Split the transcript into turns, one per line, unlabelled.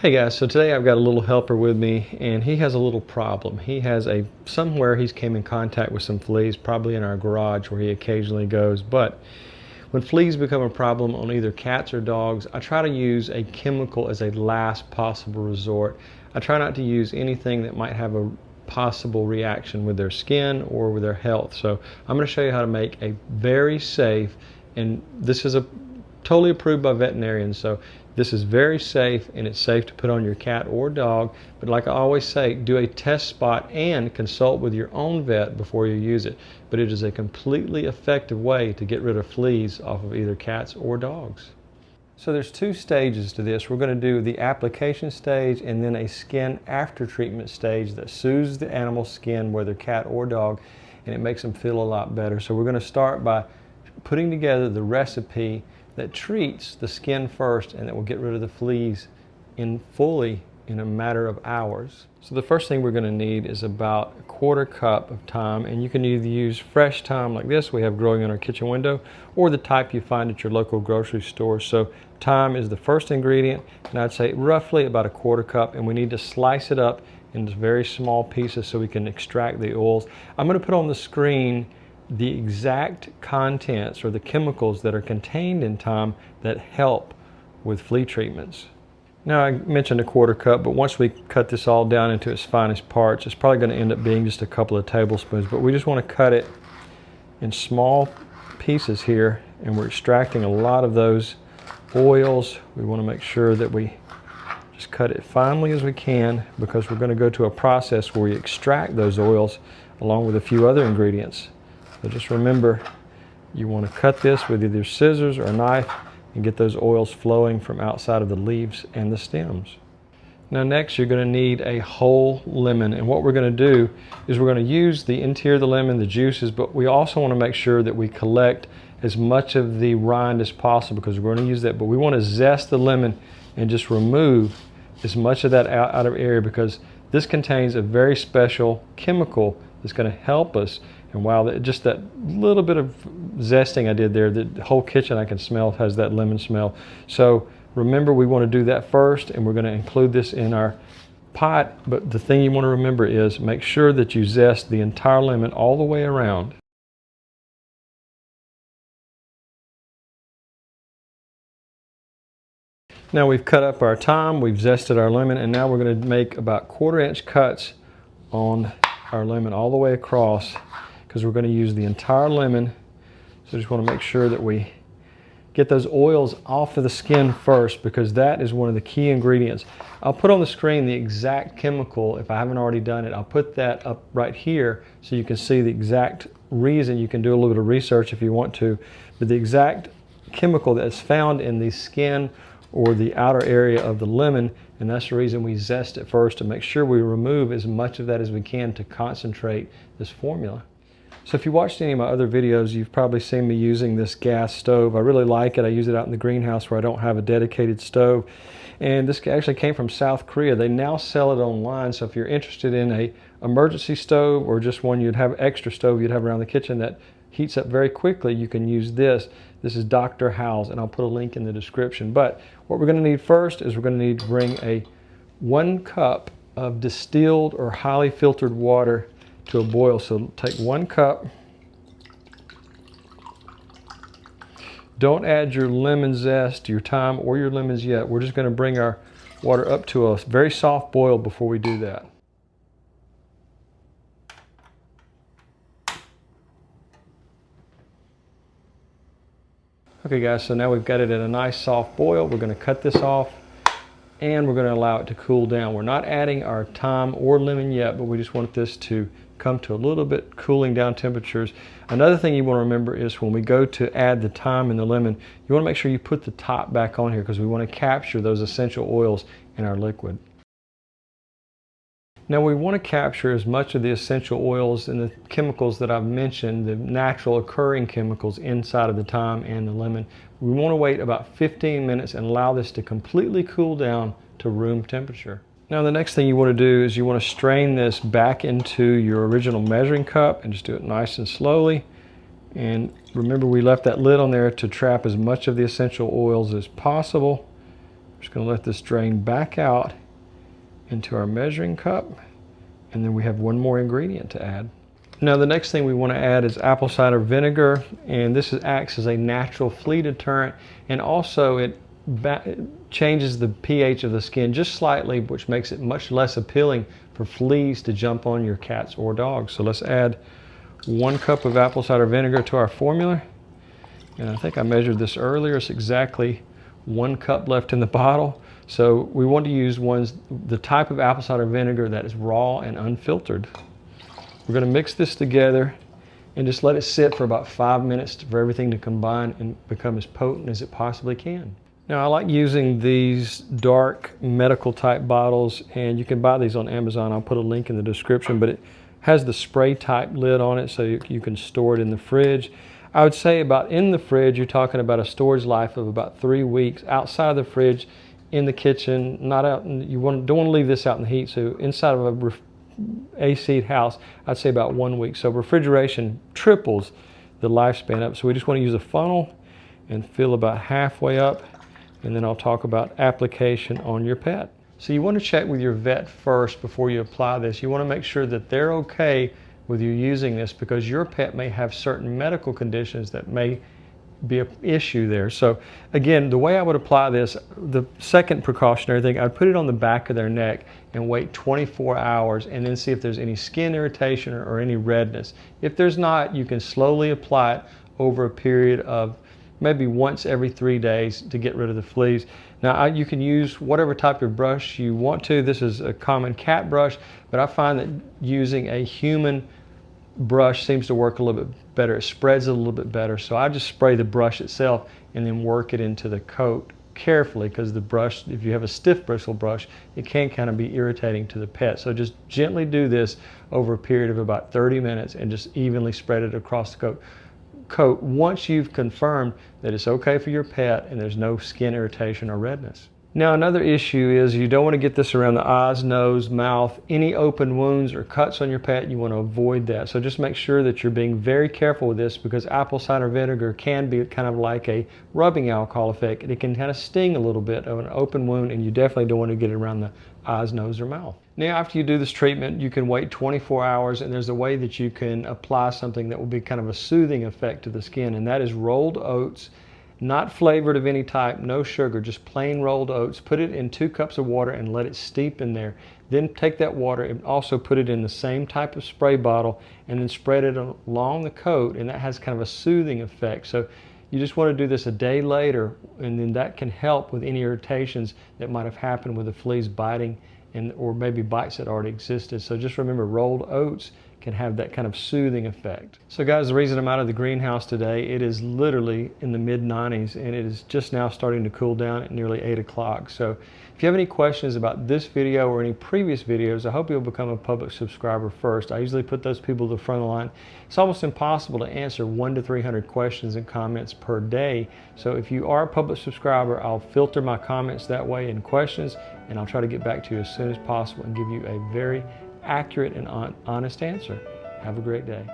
Hey guys, so today I've got a little helper with me and he has a little problem. He has somewhere he's came in contact with some fleas, probably in our garage where he occasionally goes. But when fleas become a problem on either cats or dogs, I try to use a chemical as a last possible resort. I try not to use anything that might have a possible reaction with their skin or with their health. So I'm going to show you how to make a very safe, and this is totally approved by veterinarians, so this is very safe, and it's safe to put on your cat or dog. But like I always say, do a test spot and consult with your own vet before you use it. But it is a completely effective way to get rid of fleas off of either cats or dogs. So there's two stages to this. We're going to do the application stage and then a skin after treatment stage that soothes the animal's skin, whether cat or dog, and it makes them feel a lot better. So we're going to start by putting together the recipe that treats the skin first and that will get rid of the fleas fully in a matter of hours. So the first thing we're going to need is about a quarter cup of thyme, and you can either use fresh thyme like this we have growing in our kitchen window, or the type you find at your local grocery store. So thyme is the first ingredient, and I'd say roughly about a quarter cup, and we need to slice it up into very small pieces so we can extract the oils. I'm going to put on the screen the exact contents or the chemicals that are contained in thyme that help with flea treatments. Now, I mentioned a quarter cup, but once we cut this all down into its finest parts, it's probably going to end up being just a couple of tablespoons, but we just want to cut it in small pieces here, and we're extracting a lot of those oils. We want to make sure that we just cut it finely as we can, because we're going to go to a process where we extract those oils along with a few other ingredients. So just remember, you want to cut this with either scissors or a knife and get those oils flowing from outside of the leaves and the stems. Now next, you're going to need a whole lemon, and what we're going to do is we're going to use the interior of the lemon, the juices, but we also want to make sure that we collect as much of the rind as possible, because we're going to use that, but we want to zest the lemon and just remove as much of that out of area, because this contains a very special chemical that's going to help us. And while just that little bit of zesting I did there, the whole kitchen I can smell has that lemon smell. So remember, we want to do that first, and we're going to include this in our pot. But the thing you want to remember is make sure that you zest the entire lemon all the way around. Now we've cut up our thyme, we've zested our lemon, and now we're going to make about 1/4-inch cuts on our lemon all the way across, because we're going to use the entire lemon. So just want to make sure that we get those oils off of the skin first, because that is one of the key ingredients. I'll put on the screen the exact chemical if I haven't already done it. I'll put that up right here so you can see the exact reason. You can do a little bit of research if you want to, but the exact chemical that's found in the skin or the outer area of the lemon, and that's the reason we zest it first, to make sure we remove as much of that as we can to concentrate this formula. So if you watched any of my other videos, you've probably seen me using this gas stove. I really like it. I use it out in the greenhouse where I don't have a dedicated stove. And this actually came from South Korea. They now sell it online. So if you're interested in an emergency stove, or just one you'd have extra stove you'd have around the kitchen that heats up very quickly, you can use this. This is Dr. Howell's, and I'll put a link in the description. But what we're going to need first is we're going to need to bring 1 cup of distilled or highly filtered water to a boil. So take 1 cup. Don't add your lemon zest, your thyme, or your lemons yet. We're just going to bring our water up to a very soft boil before we do that. Okay guys, so now we've got it at a nice soft boil. We're going to cut this off, and we're going to allow it to cool down. We're not adding our thyme or lemon yet, but we just want this to come to a little bit cooling down temperatures. Another thing you want to remember is when we go to add the thyme and the lemon, you want to make sure you put the top back on here, because we want to capture those essential oils in our liquid. Now we want to capture as much of the essential oils and the chemicals that I've mentioned, the natural occurring chemicals inside of the thyme and the lemon. We want to wait about 15 minutes and allow this to completely cool down to room temperature. Now the next thing you want to do is you want to strain this back into your original measuring cup, and just do it nice and slowly. And remember, we left that lid on there to trap as much of the essential oils as possible. Just going to let this drain back out into our measuring cup, and then we have one more ingredient to add. Now the next thing we want to add is apple cider vinegar, and this acts as a natural flea deterrent, and also it changes the pH of the skin just slightly, which makes it much less appealing for fleas to jump on your cats or dogs. So let's add 1 cup of apple cider vinegar to our formula. And I think I measured this earlier. It's exactly 1 cup left in the bottle. So we want to use the type of apple cider vinegar that is raw and unfiltered. We're going to mix this together and just let it sit for about 5 minutes for everything to combine and become as potent as it possibly can. Now I like using these dark medical type bottles, and you can buy these on Amazon. I'll put a link in the description, but it has the spray type lid on it so you can store it in the fridge. I would say about in the fridge, you're talking about a storage life of about 3 weeks. Outside the fridge, in the kitchen, not out. You don't want to leave this out in the heat. So inside of a AC house, I'd say about 1 week. So refrigeration triples the lifespan up. So we just want to use a funnel and fill about halfway up, and then I'll talk about application on your pet. So you want to check with your vet first before you apply this. You want to make sure that they're okay with you using this, because your pet may have certain medical conditions that may be an issue there. So again, the way I would apply this, the second precautionary thing, I'd put it on the back of their neck and wait 24 hours and then see if there's any skin irritation or any redness. If there's not, you can slowly apply it over a period of maybe once every 3 days to get rid of the fleas. Now you can use whatever type of brush you want to. This is a common cat brush, but I find that using a human brush seems to work a little bit better. It spreads it a little bit better. So I just spray the brush itself and then work it into the coat carefully, because the brush, if you have a stiff bristle brush, it can kind of be irritating to the pet. So just gently do this over a period of about 30 minutes and just evenly spread it across the coat once you've confirmed that it's okay for your pet and there's no skin irritation or redness. Now another issue is you don't want to get this around the eyes, nose, mouth. Any open wounds or cuts on your pet, you want to avoid that. So just make sure that you're being very careful with this, because apple cider vinegar can be kind of like a rubbing alcohol effect. It can kind of sting a little bit of an open wound, and you definitely don't want to get it around the eyes, nose, or mouth. Now after you do this treatment, you can wait 24 hours, and there's a way that you can apply something that will be kind of a soothing effect to the skin, and that is rolled oats. Not flavored of any type, no sugar, just plain rolled oats. Put it in 2 cups of water and let it steep in there. Then take that water and also put it in the same type of spray bottle and then spread it along the coat, and that has kind of a soothing effect. So you just want to do this a day later, and then that can help with any irritations that might have happened with the fleas biting or maybe bites that already existed. So just remember, rolled oats can have that kind of soothing effect. So guys, the reason I'm out of the greenhouse today, it is literally in the mid-90s, and it is just now starting to cool down at nearly 8 o'clock. So if you have any questions about this video or any previous videos, I hope you'll become a public subscriber first. I usually put those people to the front of the line. It's almost impossible to answer 100 to 300 questions and comments per day. So if you are a public subscriber, I'll filter my comments that way and questions, and I'll try to get back to you as soon as possible and give you a very accurate and honest answer. Have a great day.